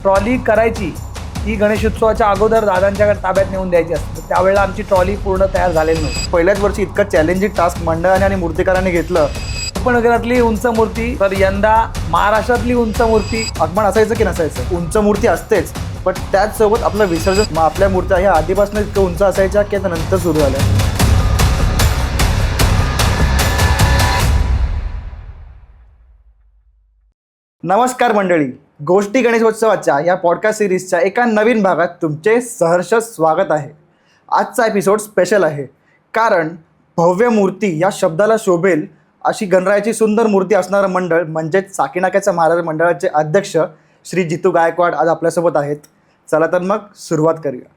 Trolley करायची ती गणेशोत्सवाच्या अगोदर दादांच्या ताब्यात नेऊन द्यायची असते. त्यावेळेला आमची ट्रॉली पूर्ण तयार झालेली नव्हती. पहिल्याच वर्षी इतकं चॅलेंजिंग टास्क मंडळाने आणि मूर्तिकारांनी घेतलं. उपनगरातली उंच मूर्ती, तर यंदा महाराष्ट्रातली उंच मूर्ती. आगमन असायचं की नसायचं? उंच मूर्ती असतेच, पण त्याचसोबत आपलं विसर्जन. मग आपल्या मूर्त्या ह्या आधीपासून इतकं उंच असायच्या की आता नंतर सुरू झाल्या? नमस्कार मंडळी, गोष्टी गणेशोत्सवाच्या या पॉडकास्ट सिरीजच्या एका नवीन भागात तुमचे सहर्ष स्वागत आहे. आजचा एपिसोड स्पेशल आहे, कारण भव्य मूर्ती या शब्दाला शोभेल अशी गणरायाची सुंदर मूर्ती असणारं मंडळ म्हणजेच साकीनाक्याच्या महाराज मंडळाचे अध्यक्ष श्री जितू गायकवाड आज आपल्यासोबत आहेत. चला तर मग सुरुवात करूया.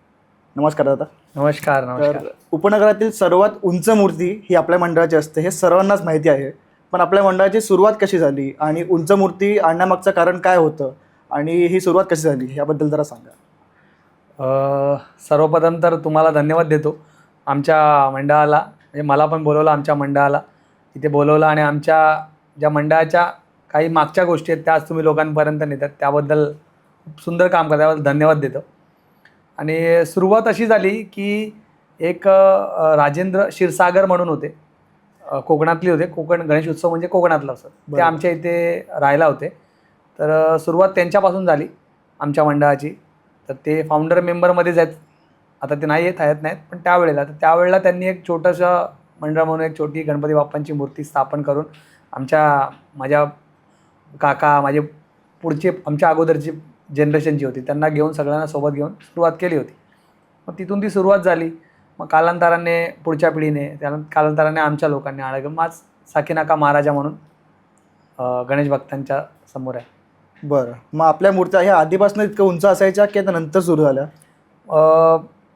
नमस्कार दादा. नमस्कार. तर उपनगरातील सर्वात उंच मूर्ती ही आपल्या मंडळाची असते, हे सर्वांनाच माहिती आहे. पण आपल्या मंडळाची सुरुवात कशी झाली आणि उंच मूर्ती आणण्यामागचं कारण काय होतं आणि ही सुरुवात कशी झाली याबद्दल जरा सांगा. सर्वप्रथम तर तुम्हाला धन्यवाद देतो. आमच्या मंडळाला, म्हणजे मला पण बोलवलं, आमच्या मंडळाला इथे बोलवलं आणि आमच्या ज्या मंडळाच्या काही मागच्या गोष्टी आहेत त्याच तुम्ही लोकांपर्यंत नेतात, त्याबद्दल खूप सुंदर काम करता, त्याबद्दल धन्यवाद देतो. आणि सुरुवात अशी झाली की एक राजेंद्र क्षीरसागर म्हणून होते, कोकणातले होते. कोकण गणेश उत्सव म्हणजे कोकणातलं असं. ते आमच्या इथे राहायला होते. तर सुरुवात त्यांच्यापासून झाली आमच्या मंडळाची. तर ते फाउंडर मेंबरमध्येच आहेत, आता ते नाही आहेत नाहीत, पण त्यावेळेला त्यांनी एक छोटंसं मंडळ म्हणून एक छोटी गणपती बाप्पांची मूर्ती स्थापन करून माझ्या काका, माझे पुढचे आमच्या अगोदरची जनरेशन जी होती त्यांना घेऊन, सगळ्यांना सोबत घेऊन सुरुवात केली होती. मग तिथून ती सुरुवात झाली. मग कालांतराने पुढच्या पिढीने, कालांतराने आमच्या लोकांनी आळगम आज साकीनाका महाराजा म्हणून गणेश भक्तांच्या समोर आहे. बरं, मग आपल्या मूर्त्या ह्या आधीपासून इतकं उंच असायच्या की आता नंतर सुरू झाल्या?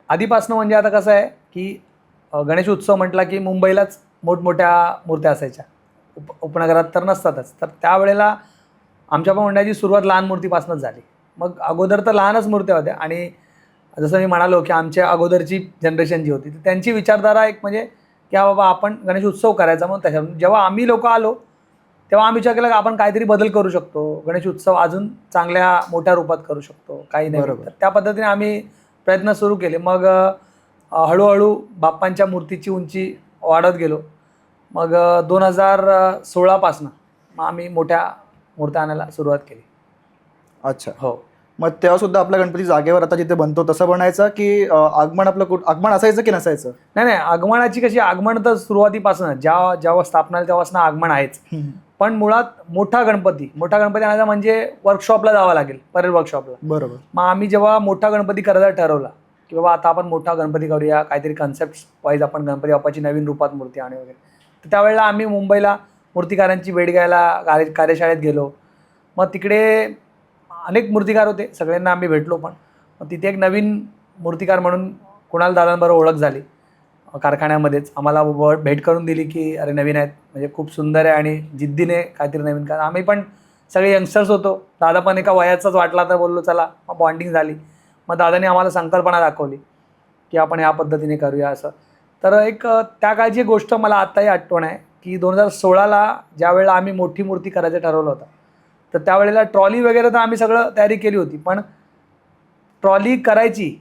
आधीपासून म्हणजे आता कसं आहे की गणेश उत्सव म्हटला की मुंबईलाच मोठमोठ्या मूर्त्या असायच्या, उपनगरात तर नसतातच. तर त्यावेळेला आमच्या पण मंडळाची सुरुवात लहान मूर्तीपासूनच झाली. मग अगोदर तर लहानच मूर्त्या होत्या आणि जसं मी म्हणालो की आमच्या अगोदरची जनरेशन जी होती त्यांची विचारधारा एक म्हणजे की बाबा आपण गणेश उत्सव करायचा. म्हणून त्याच्यातून जेव्हा आम्ही लोक आलो तेव्हा आम्ही विचार केला की आपण काहीतरी बदल करू शकतो, गणेश उत्सव अजून चांगल्या मोठ्या रूपात करू शकतो, काही नाही. तर त्या पद्धतीने आम्ही प्रयत्न सुरू केले. मग हळूहळू बाप्पांच्या मूर्तीची उंची वाढत गेलो. मग 2016पासून मग आम्ही मोठ्या मूर्त्या आणायला सुरुवात केली. अच्छा, हो. मग तेव्हासुद्धा आपला गणपती जागेवर आता जिथे बनतो तसं बनायचा की आगमन आपलं आगमन असायचं की नसायचं? नाही, आगमनाची कशी, आगमन तर सुरुवातीपासून जेव्हा स्थापना तेव्हापासून आगमन आहेच. पण मुळात मोठा गणपती आणायचा म्हणजे वर्कशॉपला जावं लागेल, परेल वर्कशॉपला. बरोबर. मग आम्ही जेव्हा मोठा गणपती करायला ठरवला की बाबा आता आपण मोठा गणपती करूया, काहीतरी कन्सेप्ट वाईज आपण गणपती बाप्पाची नवीन रूपात मूर्ती आणू वगैरे, तर त्यावेळेला आम्ही मुंबईला मूर्तिकारांची भेट घ्यायला कार्यशाळेत गेलो. मग तिकडे अनेक मूर्तिकार होते, सगळ्यांना आम्ही भेटलो. पण मग तिथे एक नवीन मूर्तिकार म्हणून कुणाल दादांबरोबर ओळख झाली. कारखान्यामध्येच आम्हाला भेट करून दिली की अरे नवीन आहेत, म्हणजे खूप सुंदर आहे आणि जिद्दीने काहीतरी नवीन करा. आम्ही पण सगळे यंगस्टर्स होतो, दादा पण एका वयाचाच वाटला, तर बोललो चला. मग बॉन्डिंग झाली. मग दादाने आम्हाला संकल्पना दाखवली की आपण ह्या पद्धतीने करूया असं. तर एक त्या काळची गोष्ट मला आत्ताही आठवण आहे की 2016ला ज्या वेळेला आम्ही मोठी मूर्ती करायचं ठरवलं होतं, तर त्यावेळेला ट्रॉली वगैरे तर आम्ही सगळं तयारी केली होती. पण ट्रॉली करायची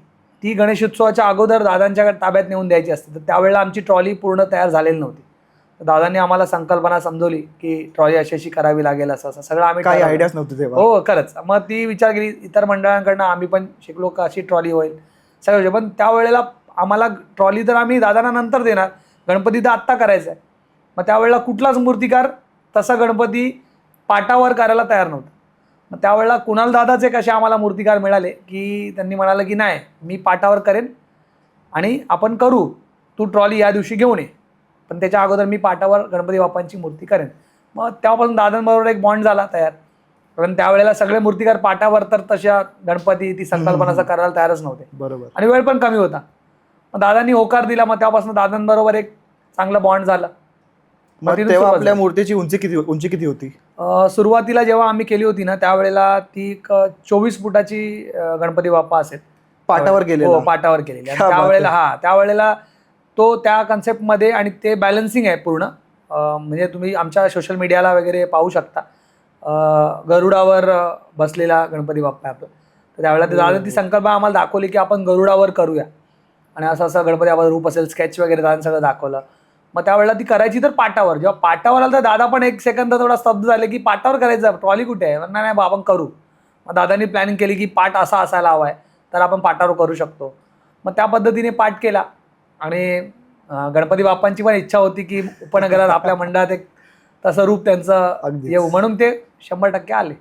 ती गणेशोत्सवाच्या अगोदर दादांच्या ताब्यात नेऊन द्यायची असते. तर त्यावेळेला आमची ट्रॉली पूर्ण तयार झालेली नव्हती. तर दादांनी आम्हाला संकल्पना समजवली की ट्रॉली अशी करावी लागेल, असं सगळं आम्ही काही आयडियाच नव्हती तेव्हा. हो, खरंच. मग ती विचार केली, इतर मंडळांकडनं आम्ही पण शिकलो का अशी ट्रॉली होईल सगळं. पण त्यावेळेला आम्हाला ट्रॉली तर आम्ही दादांना नंतर देणार, गणपती तर आत्ता करायचा आहे. मग त्यावेळेला कुठलाच मूर्तिकार तसा गणपती पाटावर करायला तयार नव्हता. मग त्यावेळेला कुणाल दादाचे कसे आम्हाला मूर्तिकार मिळाले की त्यांनी म्हणालं की नाही, मी पाटावर करेन आणि आपण करू, तू ट्रॉली या दिवशी घेऊन ये, पण त्याच्या अगोदर मी पाटावर गणपती बाप्पांची मूर्ती करेन. मग तेव्हापासून दादांबरोबर एक बॉन्ड झाला तयार. कारण त्यावेळेला सगळे मूर्तिकार पाटावर तर तशा गणपती ती संकल्पनाचा करायला तयारच नव्हते. बरोबर. आणि वेळ पण कमी होता. मग दादांनी होकार दिला. मग तेव्हापासून दादांबरोबर एक चांगला बॉन्ड झाला. मग तेव्हा आपल्या मूर्तीची उंची किती होती? सुरुवातीला जेव्हा आम्ही केली होती ना, त्यावेळेला ती 24 फुटाची गणपती बाप्पा असेल, पाटावर केलेली. हो, पाटावर केलेली. त्यावेळेला तो त्या कन्सेप्टमध्ये, आणि ते बॅलन्सिंग आहे पूर्ण. म्हणजे तुम्ही आमच्या सोशल मीडियाला वगैरे पाहू शकता. गरुडावर बसलेला गणपती बाप्पा आहे आपला. तर त्यावेळेला ते दादा ती संकल्पना आम्हाला दाखवली की आपण गरुडावर करूया आणि असं असं गणपती बाप्पाचं रूप असेल, स्केच वगैरे दादा सगळं दाखवलं. मग त्यावेळेला ती करायची तर पाटावर. जेव्हा पाटावर आलं तर दादा पण एक सेकंद थोडा स्तब्ध झाले की पाटावर करायचं, ट्रॉली कुठे आहे? नाही नाही आपण करू. मग दादांनी प्लॅनिंग केली की पाट असा असायला हवा आहे, तर आपण पाटावर करू शकतो. मग त्या पद्धतीने पाठ केला आणि गणपती बाप्पांची पण इच्छा होती की उपनगरात आपल्या मंडळात एक तसं रूप त्यांचं अगदीच. येऊ, म्हणून ते 100% आले.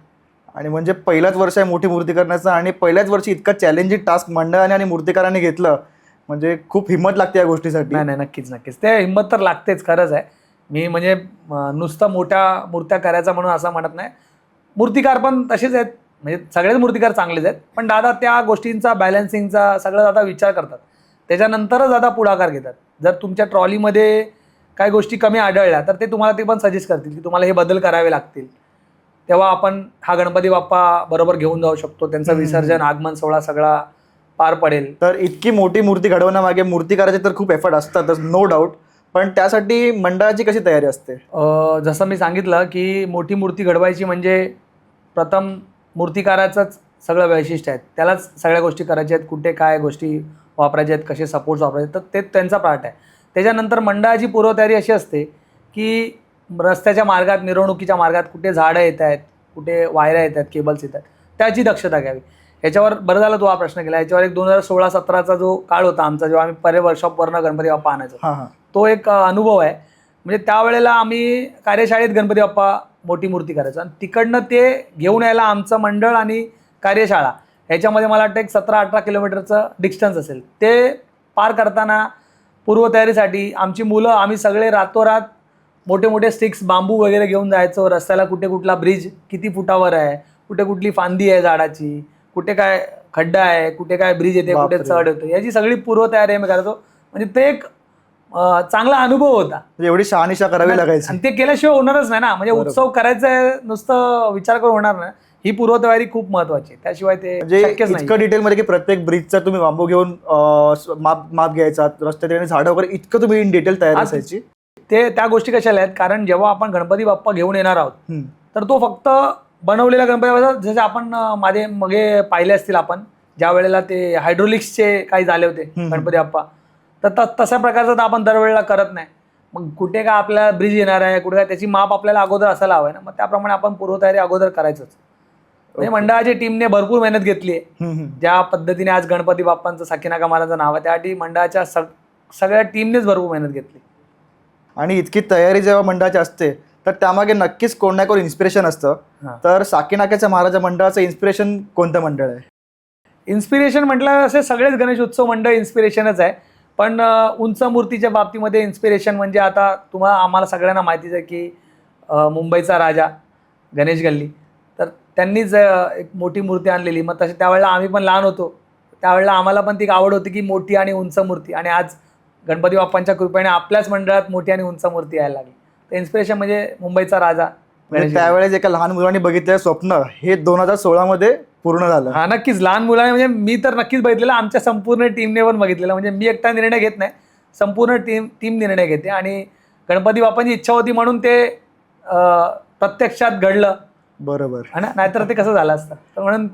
आणि म्हणजे पहिल्याच वर्ष आहे मोठी मूर्ती करण्याचं आणि पहिल्याच वर्षी इतका चॅलेंजिंग टास्क मंडळाने आणि मूर्तिकारांनी घेतलं, म्हणजे खूप हिंमत लागते या गोष्टीसाठी. नाही नाही, नक्कीच नक्कीच, ते हिंमत तर लागतेच, खरंच आहे. मी म्हणजे नुसतं मोठ्या मूर्त्या करायचा म्हणून असं म्हणत नाही. मूर्तिकार पण तसेच आहेत, म्हणजे सगळेच मूर्तिकार चांगलेच आहेत, पण दादा त्या गोष्टींचा बॅलन्सिंगचा सगळं दादा विचार करतात, त्याच्यानंतरच दादा पुढाकार घेतात. जर तुमच्या ट्रॉलीमध्ये काही गोष्टी कमी आढळल्या तर ते तुम्हाला ते पण सजेस्ट करतील की तुम्हाला हे बदल करावे लागतील, तेव्हा आपण हा गणपती बाप्पा बरोबर घेऊन जाऊ शकतो, त्यांचं विसर्जन आगमन सोहळा सगळा पार पडेल. तर इतकी मोठी मूर्ती घडवण्यामागे मूर्तिकाराचे तर खूप एफर्ट असतातच, नो डाऊट. पण त्यासाठी मंडळाची कशी तयारी असते? जसं मी सांगितलं की मोठी मूर्ती घडवायची म्हणजे प्रथम मूर्तिकाराचंच सगळं वैशिष्ट्य आहे, त्यालाच सगळ्या गोष्टी करायच्या आहेत, कुठे काय गोष्टी वापरायच्या आहेत, कसे सपोर्ट्स वापरायचे, तर ते त्यांचा पार्ट आहे. त्याच्यानंतर मंडळाची पूर्वतयारी अशी असते की रस्त्याच्या मार्गात, मिरवणुकीच्या मार्गात कुठे झाडं येत आहेत, कुठे वायऱ्या येत आहेत, केबल्स येत आहेत, त्याची दक्षता घ्यावी. ह्याच्यावर बरं झालं तू हा प्रश्न केला. ह्याच्यावर एक 2016-17चा जो काळ होता आमचा, जेव्हा आम्ही परे वर्कशॉपवरनं गणपती बाप्पा आणायचो, हां. तो एक अनुभव आहे. म्हणजे त्यावेळेला आम्ही कार्यशाळेत गणपती बाप्पा मोठी मूर्ती करायचो आणि तिकडनं ते घेऊन यायला आमचं मंडळ आणि कार्यशाळा ह्याच्यामध्ये मला वाटतं एक 17-18 किलोमीटरचं डिस्टन्स असेल. ते पार करताना पूर्वतयारीसाठी आमची मुलं, आम्ही सगळे रातोरात मोठे मोठे स्टिक्स, बांबू वगैरे घेऊन जायचो. रस्त्याला कुठे कुठला ब्रिज किती फुटावर आहे, कुठे कुठली फांदी आहे झाडाची, कुठे काय खड्डा आहे, कुठे काय ब्रिज येते, कुठे चढ येतो, याची सगळी पूर्वतयारी आम्ही करायचो. म्हणजे ते एक चांगला अनुभव होता. म्हणजे एवढी शहानिशा करावी लागायची आणि ते केल्याशिवाय होणारच नाही ना. म्हणजे उत्सव करायचा आहे नुसतं विचार करून होणार नाही. ही पूर्वतयारी खूप महत्वाची आहे, त्याशिवाय ते म्हणजे शक्यच नाही. इतकं डिटेलमध्ये की प्रत्येक ब्रिजचा तुम्ही बांबू घेऊन माप घ्यायचा, रस्त्यात झाडं वगैरे, इतकं तुम्ही इन डिटेल तयारी असायची. ते त्या गोष्टी कशाला आहेत, कारण जेव्हा आपण गणपती बाप्पा घेऊन येणार आहोत तर तो फक्त बनवलेला गणपती बाप्पा, जसे आपण मागे पाहिले असतील आपण, ज्या वेळेला ते हायड्रोलिक्सचे काही झाले होते गणपती बाप्पा, तर तशा प्रकारचं तर आपण दरवेळेला करत नाही. मग कुठे काय आपल्याला ब्रिज येणार आहे, कुठे काय, त्याची माप आपल्याला अगोदर असायला हवं आहे ना. मग त्याप्रमाणे आपण पूर्वतयारी अगोदर करायचंच. म्हणजे मंडळाच्या टीमने भरपूर मेहनत घेतली आहे. ज्या पद्धतीने आज गणपती बाप्पांचं साकीनाका महाराजांचं नाव आहे, त्यासाठी मंडळाच्या सगळ्या टीमनेच भरपूर मेहनत घेतली. आणि इतकी तयारी जेव्हा मंडळाची असते तर त्यामागे नक्कीच कोण ना कोण इन्स्पिरेशन असतं. तर साकीनाक्याच्या महाराजा मंडळाचं इन्स्पिरेशन कोणतं मंडळ आहे? इन्स्पिरेशन म्हटलं असे सगळेच गणेश उत्सव मंडळ इन्स्पिरेशनच आहे, पण उंच मूर्तीच्या बाबतीमध्ये इन्स्पिरेशन म्हणजे आता आम्हाला सगळ्यांना माहितीच आहे की मुंबईचा राजा गणेश गल्ली, तर त्यांनीच एक मोठी मूर्ती आणलेली. मग तसे त्यावेळेला आम्ही पण लहान होतो, त्यावेळेला आम्हाला पण ती आवड होती की मोठी आणि उंच मूर्ती, आणि आज गणपती बाप्पांच्या कृपेने आपल्याच मंडळात मोठी आणि उंच मूर्ती यायला लागली. तर इन्स्पिरेशन म्हणजे मुंबईचा राजा. त्यावेळेस एका लहान मुलांनी बघितलेलं स्वप्न हे 2016 मध्ये पूर्ण झालं. हा, नक्कीच. लहान मुलाने म्हणजे मी तर नक्कीच बघितलेलं, आमच्या संपूर्ण टीमने पण बघितलेलं. म्हणजे मी एकटा निर्णय घेत नाही, संपूर्ण टीम निर्णय घेते, आणि गणपती बाप्पांची इच्छा होती म्हणून ते प्रत्यक्षात घडलं. बरोबर. नाहीतर ते कसं झालं असतं. तर म्हणून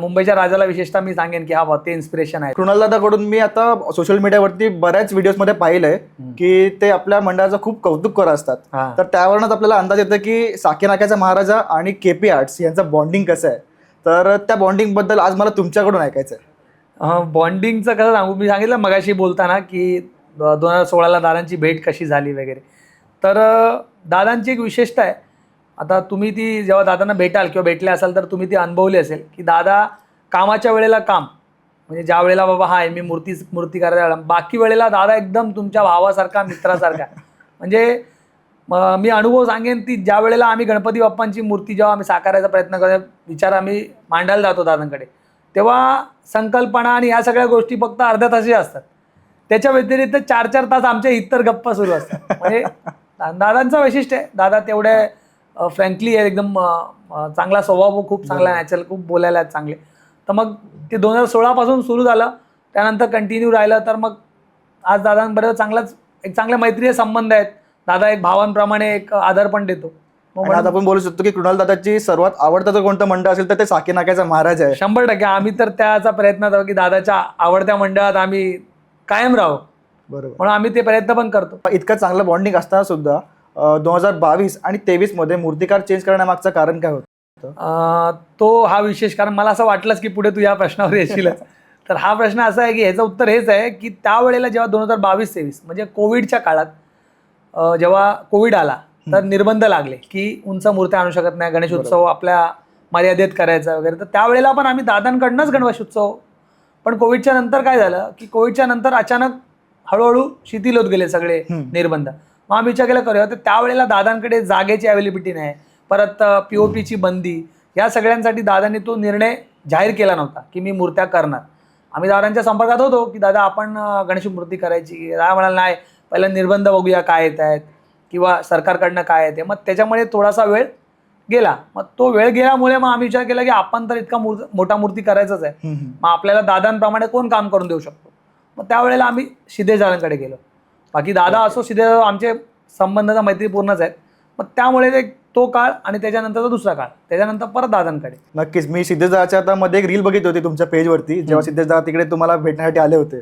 मुंबईच्या राजाला विशेषतः मी सांगेन की हा ते इन्स्पिरेशन आहे. कृणाल दादाकडून मी आता सोशल मीडियावरती बऱ्याच व्हिडिओजमध्ये पाहिलंय की ते आपल्या मंडळाचं खूप कौतुक करत असतात. तर त्यावरूनच आपल्याला अंदाज येतो की साकीनाक्याचा महाराजा आणि केपी आर्ट्स यांचं बॉन्डिंग कसं आहे. तर त्या बॉन्डिंग बद्दल आज मला तुमच्याकडून ऐकायचं आहे. बॉन्डिंगचं कसं सांगू, मी सांगितलं मगाशी बोलताना की 2016ला दादांची भेट कशी झाली वगैरे. तर दादांची एक विशेषता आहे, आता तुम्ही ती जेव्हा दादांना भेटाल किंवा भेटले असाल तर तुम्ही ती अनुभवली असेल की दादा कामाच्या वेळेला काम, म्हणजे ज्या वेळेला बाबा हाय मी मूर्ती करायला, बाकी वेळेला दादा एकदम तुमच्या भावासारखा, मित्रासारखा. म्हणजे मी अनुभव सांगेन ती ज्या वेळेला आम्ही गणपती बाप्पांची मूर्ती जेव्हा आम्ही साकारायचा प्रयत्न करतो, विचार आम्ही मांडायला जातो दादांकडे, तेव्हा संकल्पना आणि या सगळ्या गोष्टी फक्त अर्ध्या तासाच्या असतात. त्याच्या व्यतिरिक्त 4-4 तास आमच्या इतर गप्पा सुरू असतात. म्हणजे दादांचं वैशिष्ट्य आहे, दादा तेवढे फ्रँकली आहे, एकदम चांगला स्वभाव, खूप चांगला, नॅचरल, खूप बोलायला आहेत चांगले. तर मग ते 2016 पासून सुरू झालं, त्यानंतर कंटिन्यू राहिलं. तर मग आज दादांबरोबर चांगल्या मैत्रीचे संबंध आहेत. दादा एक भावांप्रमाणे एक आदर पण देतो. आणि आता आपण बोलू शकतो की कृणाल दादाची सर्वात आवडतं जर कोणतं मंडळ असेल तर ते साकीनाक्याचा महाराज आहे. 100% आम्ही तर त्याचा प्रयत्न करतो की दादाच्या आवडत्या मंडळात आम्ही कायम राहू, बरोबर. म्हणून आम्ही ते प्रयत्न पण करतो. इतकं चांगलं बॉन्डिंग असताना सुद्धा 2022 आणि 23 मध्ये मूर्तिकार चेंज करण्यामागचं कारण काय होतं? तो हा विशेष, कारण मला असं वाटलंच की पुढे तू या प्रश्नावर येशीलच. तर हा प्रश्न असा आहे की ह्याचं उत्तर हेच आहे की त्यावेळेला जेव्हा 2022-23 म्हणजे कोविडच्या काळात जेव्हा कोविड आला तर निर्बंध लागले की उंच मूर्त्या आणू शकत नाही, गणेश उत्सव आपल्या मर्यादेत करायचा वगैरे. तर त्यावेळेला पण आम्ही दादांकडनंच गणेश उत्सव, पण कोविडच्या नंतर काय झालं की कोविडच्या नंतर अचानक हळूहळू शिथिल होत गेले सगळे निर्बंध. मग आम्ही विचार केला करूया. तर त्यावेळेला दादांकडे जागेची अवेलेबिलिटी नाही, परत POPची बंदी, या सगळ्यांसाठी दादांनी तो निर्णय जाहीर केला नव्हता की मी मूर्त्या करणार. आम्ही दादांच्या संपर्कात होतो की दादा आपण गणेश मूर्ती करायची. दादा म्हणाला नाही, पहिला निर्बंध बघूया काय येत आहेत किंवा सरकारकडनं काय येते. मग त्याच्यामुळे थोडासा वेळ गेला. मग तो वेळ गेल्यामुळे मग आम्ही विचार केला की आपण तर इतका मोठा मूर्ती करायचंच आहे, मग आपल्याला दादांप्रमाणे कोण काम करून देऊ शकतो. मग त्यावेळेला आम्ही सिद्धेश दादांकडे गेलो. बाकी दादा असो सिद्धेश आमचे संबंधाचा मैत्रीपूर्णच आहेत. मग त्यामुळे तो काळ आणि त्याच्यानंतरचा दुसरा काळ, त्याच्यानंतर परत दादांकडे. नक्कीच. मी सिद्धेश दादाच्या आता मध्ये एक रील बघितली होती तुमच्या पेजवरती, जेव्हा सिद्धेश दादा तिकडे तुम्हाला भेटण्यासाठी आले होते.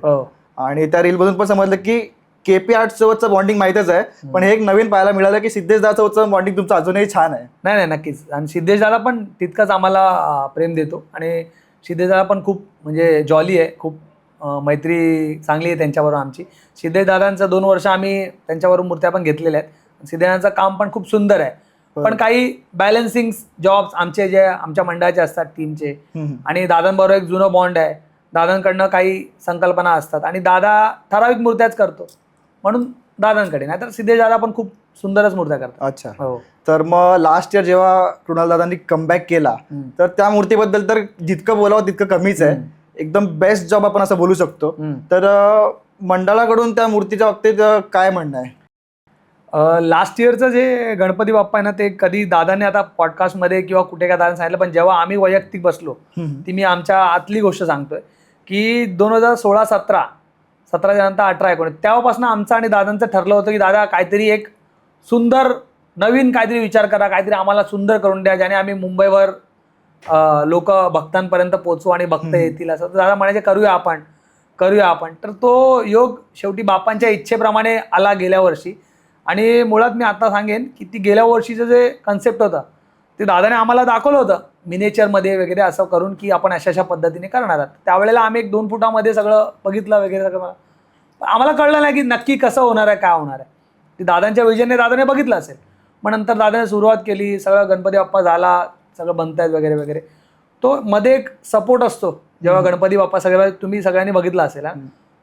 आणि त्या रील बघून पण समजलं की KP आर्ट सोबतचं बॉन्डिंग माहितच आहे, पण हे एक नवीन पाहायला मिळालं की सिद्धेश दादा सोबतचं बॉन्डिंग तुमचं अजूनही छान आहे. नाही, नक्कीच. आणि सिद्धेश दादा पण तितकंच आम्हाला प्रेम देतो आणि सिद्धेश दादा पण खूप म्हणजे जॉली आहे, खूप मैत्री चांगली आहे त्यांच्याबरोबर आमची. सिद्धेश दादांचं 2 वर्ष आम्ही त्यांच्याबरोबर मूर्त्या पण घेतलेल्या आहेत. सिद्धेश दादांचं काम पण खूप सुंदर आहे, पण काही बॅलन्सिंग जॉब्स आमचे जे आमच्या मंडळाचे असतात टीमचे, आणि दादांबरोबर एक जुनं बॉन्ड आहे. दादांकडनं काही संकल्पना असतात आणि दादा ठराविक मूर्त्याच करतो, म्हणून दादांकडे. नाहीतर सिद्धेश दादा पण खूप सुंदरच मूर्त्या करतात. अच्छा. तर मग लास्ट इयर जेव्हा कृणाल दादांनी कमबॅक केला तर त्या मूर्तीबद्दल तर जितकं बोलावं तितकं कमीच आहे. एकदम बेस्ट जॉब आपण असं बोलू शकतो. तर मंडळाकडून त्या मूर्तीच्या बाबतीत काय म्हणणं आहे? लास्ट इयरचं जे गणपती बाप्पा आहे ना, ते कधी दादाने आता पॉडकास्टमध्ये किंवा कुठे काय दादाने सांगितलं, पण जेव्हा आम्ही वैयक्तिक बसलो ती मी आमच्या आतली गोष्ट सांगतोय की 2016-17 नंतर 18-19 तेव्हापासून आमचं आणि दादांचं ठरलं होतं की दादा काहीतरी एक सुंदर नवीन काहीतरी विचार करा, काहीतरी आम्हाला सुंदर करून द्या, ज्याने आम्ही मुंबईवर लोक भक्तांपर्यंत पोहोचू आणि भक्त येतील. असं दादा म्हणायचे करूया आपण. तर तो योग शेवटी बाप्पांच्या इच्छेप्रमाणे आला गेल्या वर्षी. आणि मुळात मी आता सांगेन की ती गेल्या वर्षीचं जे कन्सेप्ट होतं ते दादाने आम्हाला दाखवलं होतं मिनेचरमध्ये वगैरे, असं करून की आपण अशा पद्धतीने करणार आहात. त्यावेळेला आम्ही 1-2 फुटामध्ये सगळं बघितलं वगैरे सगळं, आम्हाला कळलं नाही की नक्की कसं होणार आहे, काय होणार आहे. ती दादांच्या विजनने दादाने बघितलं असेल. मग नंतर दादाने सुरुवात केली, सगळं गणपती बाप्पा झाला, सगळं बनतायत वगैरे वगैरे. तो मध्ये एक सपोर्ट असतो जेव्हा गणपती बाप्पा सगळ्या तुम्ही सगळ्यांनी बघितला असेल.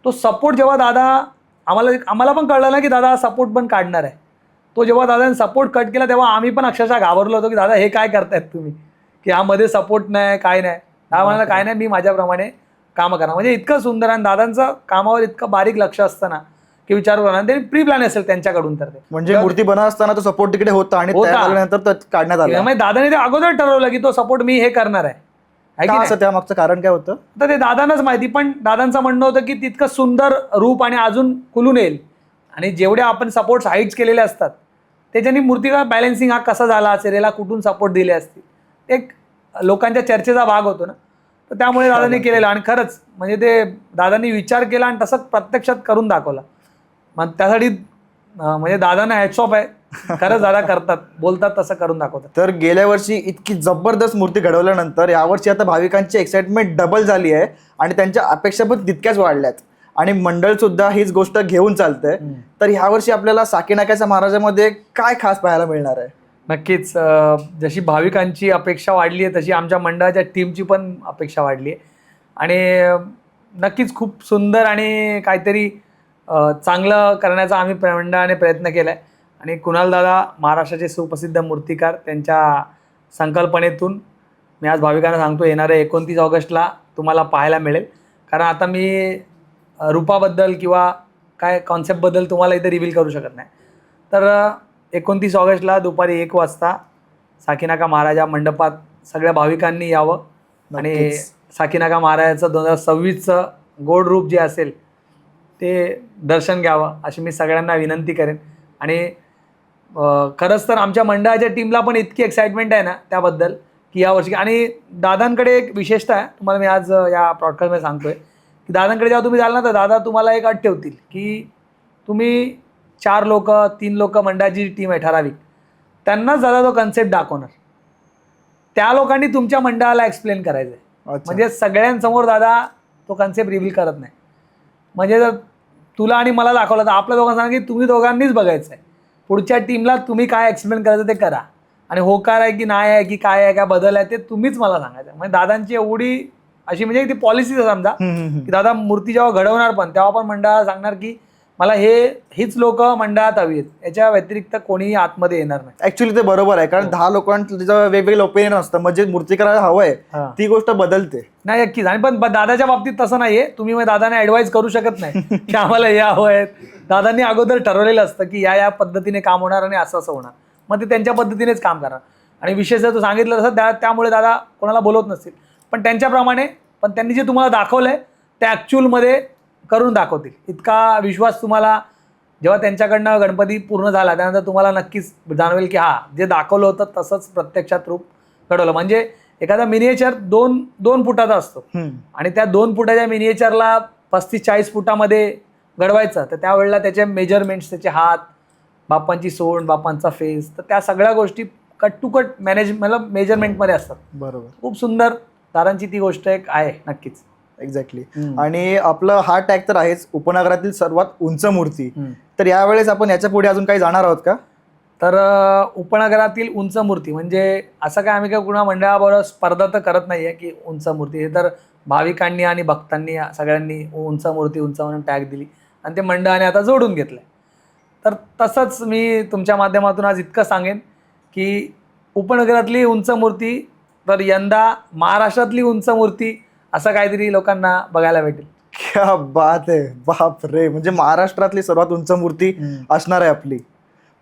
तो सपोर्ट जेव्हा दादा आम्हाला पण कळलं ना की दादा सपोर्ट पण काढणार आहे. तो जेव्हा दादाने सपोर्ट कट केला तेव्हा आम्ही पण अक्षरशः घाबरलो होतो की दादा हे काय करतायत तुम्ही, की ह्यामध्ये सपोर्ट नाही, काय नाही. दादा म्हणाला काय नाही, मी माझ्याप्रमाणे कामं करणार. म्हणजे इतकं सुंदर आणि दादांचं कामावर इतकं बारीक लक्ष असतं ना की विचार करणार. ते प्री प्लॅन असेल त्यांच्याकडून. तर ते म्हणजे मूर्ती बनत असताना तो सपोर्ट तिकडे होता आणि त्यानंतर काढण्यात आला. म्हणजे दादाने ते अगोदर ठरवलं की तो सपोर्ट मी हे करणार आहे. त्यामागचं कारण काय होतं तर ते दादांनाच माहिती. पण दादांचं म्हणणं होतं की तितकं सुंदर रूप आणि अजून खुलून येईल, आणि जेवढे आपण सपोर्ट्स हाईट्स केलेले असतात त्याच्यानी मूर्तीला बॅलन्सिंग हा कसा झाला असेल, याला कुठून सपोर्ट दिले असतील, एक लोकांच्या चर्चेचा भाग होतो ना. तर त्यामुळे दादांनी केलेलं. आणि खरंच म्हणजे ते दादांनी विचार केला आणि तसंच प्रत्यक्षात करून दाखवला. मग त्यासाठी म्हणजे दादांना हॅट्स ऑफ आहे. खरंच दादा करतात, बोलतात तसं करून दाखवतात. तर गेल्या वर्षी इतकी जबरदस्त मूर्ती घडवल्यानंतर यावर्षी आता भाविकांची एक्साइटमेंट डबल झाली आहे आणि त्यांच्या अपेक्षा पण तितक्याच वाढल्यात आणि मंडळ सुद्धा हीच गोष्ट घेऊन चालतंय. तर ह्यावर्षी आपल्याला साकीनाक्याच्या महाराजामध्ये काय खास पाहायला मिळणार आहे? नक्कीच जशी भाविकांची अपेक्षा वाढली आहे तशी आमच्या मंडळाच्या टीमची पण अपेक्षा वाढली आहे. आणि नक्कीच खूप सुंदर आणि काहीतरी चांगलं करण्याचा आम्ही मंडळाने प्रयत्न केला आहे. आणि कुणाल दादा महाराष्ट्राचे सुप्रसिद्ध मूर्तिकार, त्यांच्या संकल्पनेतून मी आज भाविकांना सांगतो येणाऱ्या 29 ऑगस्टला तुम्हाला पाहायला मिळेल. कारण आता मी रूपाबद्दल किंवा काय कॉन्सेप्टबद्दल तुम्हाला इथे रिव्हील करू शकत नाही. तर 29 ऑगस्टला दुपारी 1 वाजता साकीनाका महाराजा मंडपात सगळ्या भाविकांनी यावं आणि साकीनाका महाराजाचं 2026चं गोड रूप जे असेल ते दर्शन घ्यावं अशी मी सगळ्यांना विनंती करेन. आणि खरंच तर आमच्या मंडळाच्या टीमला पण इतकी एक्साइटमेंट आहे ना त्याबद्दल की यावर्षी. आणि दादांकडे एक विशेषता आहे, तुम्हाला मी आज या पॉडकास्टमध्ये सांगतोय की दादांकडे जेव्हा तुम्ही जाल ना तर दादा तुम्हाला एक अट ठेवतील की तुम्ही 4 लोक 3 लोक मंडळाची टीम आहे ठराविक, त्यांनाच दादा तो कन्सेप्ट दाखवणार. त्या लोकांनी तुमच्या मंडळाला एक्सप्लेन करायचं आहे. म्हणजे सगळ्यांसमोर दादा तो कन्सेप्ट रिव्हील करत नाही. म्हणजे जर तुला आणि मला दाखवलं तर आपल्या दोघांना सांगा की तुम्ही दोघांनीच बघायचं आहे, पुढच्या टीमला तुम्ही काय एक्सप्लेन करायचं ते करा, आणि होकार आहे की नाही आहे की काय आहे काय बदल आहे ते तुम्हीच मला सांगायचं. म्हणजे दादांची एवढी अशी म्हणजे ती पॉलिसीच आहे समजा की दादा मूर्ती जेव्हा घडवणार पण तेव्हा पण मंडळाला सांगणार की मला हीच लोक मंडळात हवी आहेत, याच्या व्यतिरिक्त कोणीही आतमध्ये येणार नाही. ऍक्च्युली ते बरोबर आहे, कारण 10 लोकांचं वेगवेगळं ओपिनियन असतं, म्हणजे मूर्तिकाराला हवंय ती गोष्ट बदलते. नाही नक्कीच. आणि पण दादाच्या बाबतीत तसं नाहीये, तुम्ही मग दादाने ऍडवाइस करू शकत नाही की आम्हाला हे हवं आहे. दादांनी अगोदर ठरवलेलं असतं की या पद्धतीने काम होणार आणि असं होणार, मग ते त्यांच्या पद्धतीनेच काम करणार. आणि विशेष जर तू सांगितलं तसं त्यामुळे दादा कोणाला बोलवत नसतील, पण त्यांच्याप्रमाणे पण त्यांनी जे तुम्हाला दाखवलंय ते ॲक्च्युअलमध्ये करून दाखवतील. इतका विश्वास तुम्हाला जेव्हा त्यांच्याकडनं गणपती पूर्ण झाला त्यानंतर तुम्हाला नक्कीच जाणवेल की जे दाखवलं होतं तसंच प्रत्यक्षात रूप घडवलं. म्हणजे एखादा मिनिएचर 2 फुटाचा असतो आणि त्या 2 फुटाच्या मिनिएचरला 35-40 फुटामध्ये घडवायचं, तर त्यावेळेला त्याचे मेजरमेंट्स, त्याचे हात, बाप्पांची सोंड, बाप्पांचा फेस, तर त्या सगळ्या गोष्टी कट टू कट मतलब मेजरमेंटमध्ये असतात. बरोबर. खूप सुंदर दादांची ती गोष्ट एक आहे नक्कीच. एक्झॅक्टली. आणि आपलं हा टॅग तर आहेच, उपनगरातील सर्वात उंच मूर्ती. तर यावेळेस आपण याच्या पुढे अजून काही जाणार आहोत का? तर उपनगरातील उंच मूर्ती म्हणजे असं काय आम्ही काय कुणा मंडळाबरोबर स्पर्धा तर करत नाहीये की उंच मूर्ती, हे तर भाविकांनी आणि भक्तांनी सगळ्यांनी उंच मूर्ती उंच म्हणून टॅग दिली आणि ते मंडळाने आता जोडून घेतलंय. तर तसंच मी तुमच्या माध्यमातून आज इतकं सांगेन की उपनगरातली उंच मूर्ती तर यंदा महाराष्ट्रातली उंच मूर्ती असं काहीतरी लोकांना बघायला भेटेल. क्या बात आहे, बाप रे. म्हणजे महाराष्ट्रातली सर्वात उंच मूर्ती असणार आहे आपली.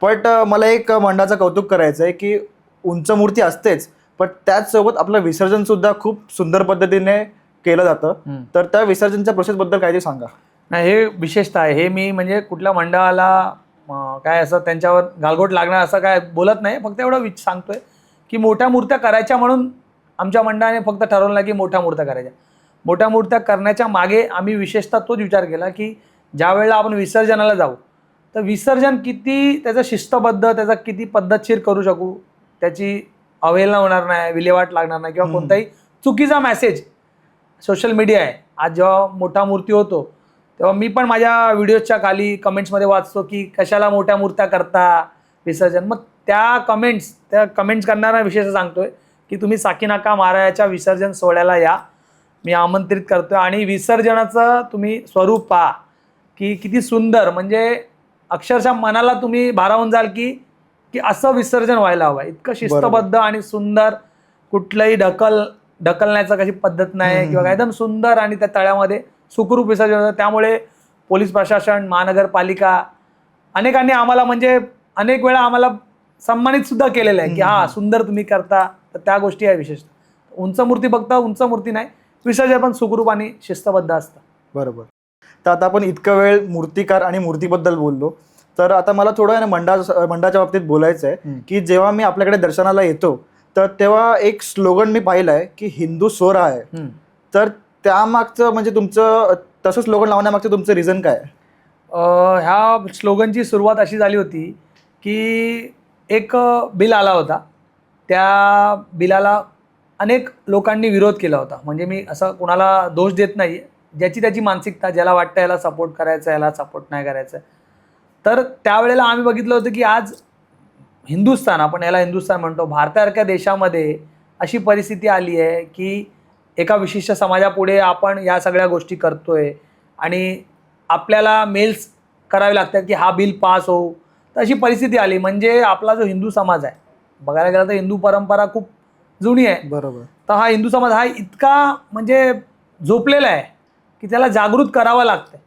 बट मला एक मंडळाचं कौतुक करायचं आहे की उंच मूर्ती असतेच, पण त्याचसोबत आपलं विसर्जन सुद्धा खूप सुंदर पद्धतीने केलं जातं. तर त्या विसर्जनच्या प्रोसेसबद्दल काहीतरी सांगा. नाही, हे विशेषतः आहे. हे मी म्हणजे कुठल्या मंडळाला काय असं त्यांच्यावर गालगोट लागणार असं काय बोलत नाही, फक्त एवढं सांगतोय की मोठ्या मूर्त्या करायच्या म्हणून आमच्या मंडळाने फक्त ठरवलं की मोठ्या मूर्त्या करायच्या. मोठ्या मूर्त्या करण्याच्या मागे आम्ही विशेषतः तोच विचार केला की ज्या वेळेला आपण विसर्जनाला जाऊ तर विसर्जन किती त्याचं शिस्तबद्ध, त्याचा किती पद्धतशीर करू शकू, त्याची अवहेलना होणार नाही, विल्हेवाट लागणार नाही किंवा कोणताही चुकीचा मेसेज. सोशल मीडिया आहे आज, जेव्हा मोठा मूर्ती होतो तेव्हा मी पण माझ्या व्हिडिओच्या खाली कमेंट्समध्ये वाचतो की कशाला मोठ्या मूर्त्या करता विसर्जन. मग त्या कमेंट्स करणारा विशेष सांगतोय की तुम्ही साकीनाका महाराजाच्या विसर्जन सोहळ्याला या, मी आमंत्रित करतोय. आणि विसर्जनाचं तुम्ही स्वरूप पहा की किती सुंदर, म्हणजे अक्षरशः मनाला तुम्ही भारावून जाल की असं विसर्जन व्हायला हवं. इतकं शिस्तबद्ध आणि सुंदर, कुठलंही ढकलण्याचं कशी पद्धत नाही किंवा एकदम सुंदर, आणि त्या तळ्यामध्ये सुखरूप विसर्जन होतं. त्यामुळे पोलीस प्रशासन, महानगरपालिका अनेकांनी आम्हाला म्हणजे अनेक वेळा आम्हाला सन्मानित सुद्धा केलेलं आहे की सुंदर तुम्ही करता. तर त्या गोष्टी आहे विशेषतः. उंच मूर्ती फक्त उंच मूर्ती नाही, विसर्जन पण सुखरूप आणि शिस्तबद्ध असतं. बरोबर. तर आता आपण इतकं वेळ मूर्तिकार आणि मूर्तीबद्दल बोललो, तर आता मला थोडं मंडळाच्या बाबतीत बोलायचं आहे की जेव्हा मी आपल्याकडे दर्शनाला येतो तर तेव्हा एक स्लोगन मी पाहिलं आहे की हिंदू स्वर आहे. तर त्यामागचं म्हणजे तुमचं तसं स्लोगन लावण्यामागचं तुमचं रिझन काय आहे? ह्या स्लोगनची सुरुवात अशी झाली होती की एक बिल आला होता, त्या बिलाला अनेक लोकांनी विरोध केला होता. म्हणजे मी असं कोणाला दोष देत नाही, ज्याची त्याची मानसिकता, ज्याला वाटतं याला सपोर्ट करायचं, याला सपोर्ट नाही करायचं. तर त्यावेळेला आम्ही बघितलं होतं की आज हिंदुस्थान, आपण याला हिंदुस्थान म्हणतो, भारतासारख्या देशामध्ये अशी परिस्थिती आली आहे की एका विशिष्ट समाजापुढे आपण या सगळ्या गोष्टी करतोय आणि आपल्याला मेल्स करावे लागतात की हा बिल पास होऊ. तर अशी परिस्थिती आली. म्हणजे आपला जो हिंदू समाज आहे, बघायला गेला तर हिंदू परंपरा खूप जुनी आहे. बरोबर. तर हा हिंदू समाज हा इतका म्हणजे झोपलेला आहे की त्याला जागृत करावं लागतं.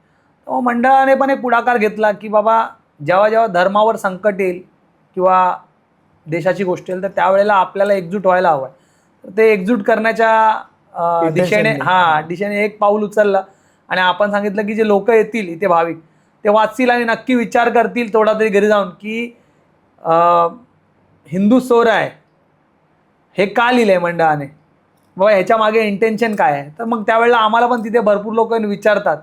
तर मंडळाने पण एक पुढाकार घेतला की बाबा जेव्हा जेव्हा धर्मावर संकट येईल किंवा देशाची गोष्ट येईल तर त्यावेळेला आपल्याला एकजूट व्हायला हवं आहे. तर ते एकजूट करण्याच्या दिशेने एक पाऊल उचललं आणि आपण सांगितलं की जे लोक येतील इथे भाविक ते वाचतील आणि नक्की विचार करतील थोडा तरी घरी जाऊन की हिंदू सोहरा आहे हे का लिहिलं आहे मंडळाने, बाबा ह्याच्या मागे इंटेन्शन काय आहे. तर मग त्यावेळेला आम्हाला पण तिथे भरपूर लोक विचारतात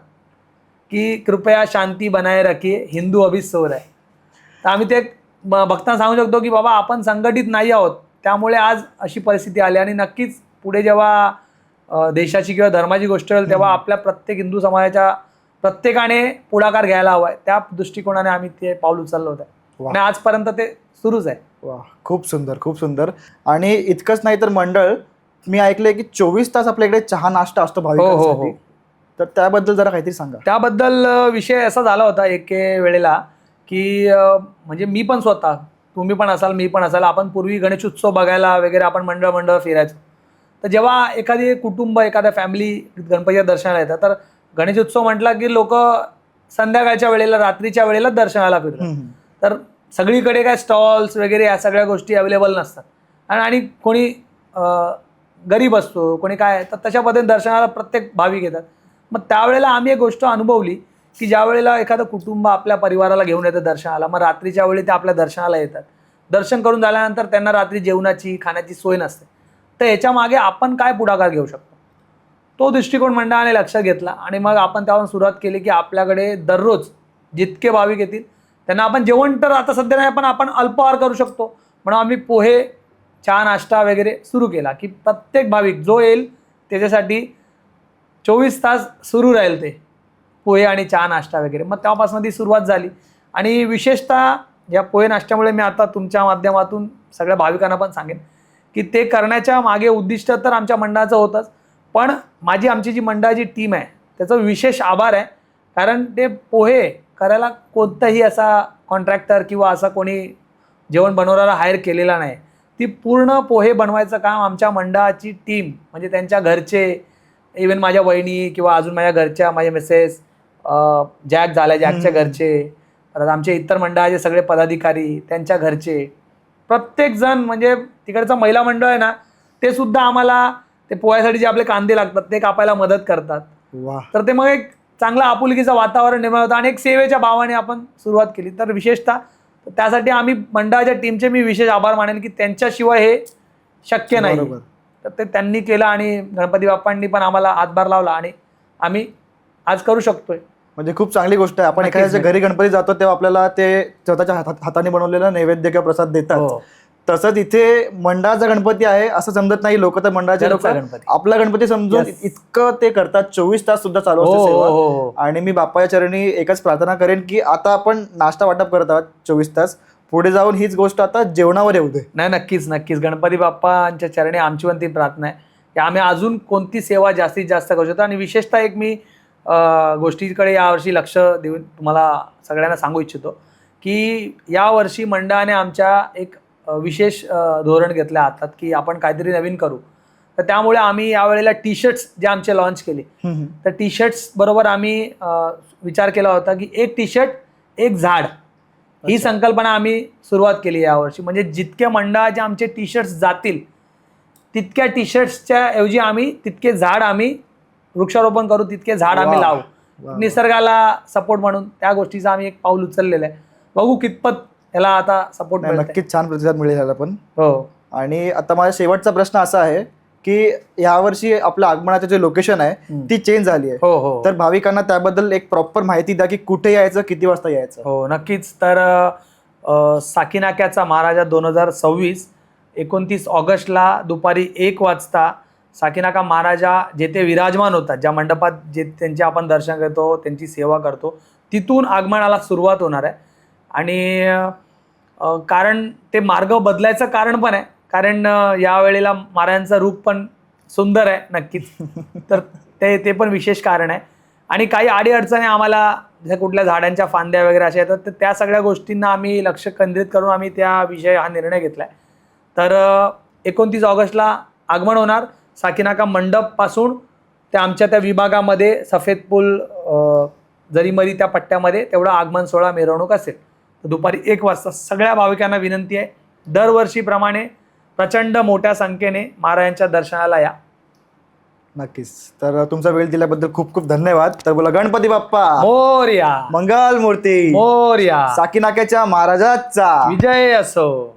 की कृपया शांती बनाए रखिए, हिंदू अभिच सोर आहे. तर आम्ही ते भक्तांना सांगू शकतो की बाबा आपण संघटित नाही आहोत, त्यामुळे आज अशी परिस्थिती आली. आणि नक्कीच पुढे जेव्हा देशाची किंवा धर्माची गोष्ट होईल तेव्हा आपल्या प्रत्येक हिंदू समाजाच्या प्रत्येकाने पुढाकार घ्यायला हवा आहे. त्या दृष्टिकोनाने आम्ही ते पाऊल उचललं होतं आणि आजपर्यंत ते सुरूच आहे. वा, खूप सुंदर, खूप सुंदर. आणि इतकंच नाही तर मंडळ, मी ऐकलंय की 24 तास आपल्याकडे चहा नाश्ता असतो भाविकांसाठी. तर त्याबद्दल जरा काहीतरी सांगा. त्याबद्दल विषय असा झाला होता एक वेळेला की म्हणजे मी पण स्वतः, तुम्ही पण असाल, मी पण असाल, आपण पूर्वी गणेशोत्सव बघायला वगैरे आपण मंडळ फिरायचो. तर जेव्हा एखादी कुटुंब, एखाद्या फॅमिली गणपतीच्या दर्शनाला येतात, तर गणेशोत्सव म्हटला की लोक संध्याकाळच्या वेळेला, रात्रीच्या वेळेला दर्शनाला फिरतात. तर सगळीकडे काय स्टॉल्स वगैरे या सगळ्या गोष्टी अवेलेबल नसतात. आणि कोणी गरीब असतो, कोणी काय, तर तशा पद्धतीने दर्शनाला प्रत्येक भाविक येतात. मग त्यावेळेला आम्ही एक गोष्ट अनुभवली की ज्या वेळेला एखादं कुटुंब आपल्या परिवाराला घेऊन येतं दर्शनाला, मग रात्रीच्या वेळी ते आपल्या दर्शनाला येतात. दर्शन करून झाल्यानंतर त्यांना रात्री जेवणाची, खाण्याची सोय नसते. तर याच्या मागे आपण काय पुढाकार घेऊ शकतो, तो दृष्टिकोन मंडळाने लक्षात घेतला. आणि मग आपण त्यावरून सुरुवात केली की आपल्याकडे दररोज जितके भाविक येतील त्यांना आपण जेवण, तर आता सध्या नाही, पण आपण अल्पाहार करू शकतो. म्हणून आम्ही पोहे, चहा नाश्ता वगैरे सुरू केला की प्रत्येक भाविक जो येईल त्याच्यासाठी 24 तास सुरू राहील ते पोहे आणि चहा नाश्ता वगैरे. मग तेव्हापासून ती सुरुवात झाली. आणि विशेषतः या पोहे नाश्त्यामुळे मी आता तुमच्या माध्यमातून सगळ्या भाविकांना पण सांगेन की ते करण्याच्या मागे उद्दिष्ट तर आमच्या मंडळाचं होतंच, पण आमची जी मंडळाची टीम आहे त्याचं विशेष आभार आहे. कारण ते पोहे करायला कोणताही असा कॉन्ट्रॅक्टर किंवा असा कोणी जेवण बनवणारा हायर केलेला नाही. ती पूर्ण पोहे बनवायचं काम आमच्या मंडळाची टीम, म्हणजे त्यांच्या घरचे, इवन माझ्या वहिनी किंवा अजून माझ्या घरच्या, माझ्या मिसेस, जॅक झाल्या, जॅकच्या घरचे, परत आमचे इतर मंडळाचे सगळे पदाधिकारी, त्यांच्या घरचे, प्रत्येकजण, म्हणजे तिकडचं महिला मंडळ आहे ना, ते सुद्धा आम्हाला ते पोह्यासाठी जे आपले कांदे लागतात ते कापायला मदत करतात. तर ते मग एक चांगलं आपुलकीचं वातावरण निर्माण होतं आणि एक सेवेच्या भावाने आपण सुरुवात केली. तर विशेषतः त्यासाठी आम्ही मंडळाच्या टीमचे मी विशेष आभार मानेन की त्यांच्याशिवाय हे शक्य नाही. तर ते त्यांनी केलं आणि गणपती बाप्पांनी पण आम्हाला हातभार लावला आणि आम्ही आज करू शकतोय. म्हणजे खूप चांगली गोष्ट आहे. आपण एखाद्याच्या घरी गणपती जातो तेव्हा आपल्याला ते स्वतःच्या हाताने बनवलेला नैवेद्य किंवा प्रसाद देतात. तसंच इथे मंडळाचा गणपती आहे असं समजत नाही लोक, तर मंडळाचे लोक आपला गणपती समजून इतकं ते करतात. 24 तास सुद्धा चालू असते सेवा. आणि मी बाप्पाच्या चरणी एकच प्रार्थना करेन की आता आपण नाश्ता वाटप करत आहोत 24 तास, पुढे जाऊन हीच गोष्ट आता जेवणावर येऊ दे. नाही, नक्कीच गणपती बाप्पांच्या चरणी आमची पण ती प्रार्थना आहे की आम्ही अजून कोणती सेवा जास्तीत जास्त करू शकतो. आणि विशेषतः एक मी गोष्टीकडे यावर्षी लक्ष देऊन तुम्हाला सगळ्यांना सांगू इच्छितो की यावर्षी मंडळाने आमच्या एक विशेष धोरण घेतलं हातात की आपण काहीतरी नवीन करू. तर त्यामुळे आम्ही यावेळेला टी शर्ट्स जे आमचे लॉन्च केले, तर टी शर्ट्स बरोबर आम्ही विचार केला होता की एक टी शर्ट एक झाड, ही संकल्पना आम्ही सुरुवात केली यावर्षी. म्हणजे जितके मंडळाचे आमचे टी शर्ट्स जातील तितक्या टी शर्ट्सच्या ऐवजी आम्ही तितके झाड आम्ही वृक्षारोपण करू, तितके झाड आम्ही लावू, निसर्गाला सपोर्ट म्हणून. त्या गोष्टीचं आम्ही एक पाऊल उचललेलं आहे. बघू कितपत याला आता सपोर्ट मिळेल. नक्कीच छान प्रतिसाद मिळेल याला पण. हो. आणि आता माझा शेवटचा प्रश्न असा आहे की यावर्षी आपलं आगमनाचं जे लोकेशन आहे ती चेंज झाली आहे. तर भाविकांना त्याबद्दल एक प्रॉपर माहिती द्या की कुठे यायचं, किती वाजता यायचं. हो, नक्कीच. तर साकीनाक्याचा महाराजा 2026 29 ऑगस्टला दुपारी 1 वाजता साकीनाका महाराजा जेथे विराजमान होतात, ज्या मंडपात जे त्यांचे आपण दर्शन करतो, त्यांची सेवा करतो, तिथून आगमनाला सुरुवात होणार आहे. आणि कारण ते मार्ग बदलायचं कारण पण आहे, कारण यावेळेला महाराजांचं रूप पण सुंदर आहे नक्कीच. तर ते पण विशेष कारण आहे. आणि काही अडीअडचणी आम्हाला, जसं कुठल्या झाडांच्या फांद्या वगैरे अशा येतात, तर त्या सगळ्या गोष्टींना आम्ही लक्ष केंद्रित करून आम्ही त्याविषयी हा निर्णय घेतला आहे. तर 29 ऑगस्टला आगमन होणार. साकीनाका मंडपपासून त्या आमच्या त्या विभागामध्ये सफेद पूल, जरीमरी त्या पट्ट्यामध्ये तेवढा आगमन सोहळा, मिरवणूक असेल. दुपारी 1 वाजता सगळ्या भाविकांना विनंती आहे, दरवर्षीप्रमाणे प्रचंड मोठ्या संख्येने महाराजांच्या दर्शनाला या. नक्कीच. तर तुमचा वेळ दिल्याबद्दल खूप खूप धन्यवाद. तर बोला गणपती बाप्पा मोरया मंगल मूर्ती मोरया साकीनाक्याच्या महाराजाचा विजय असो.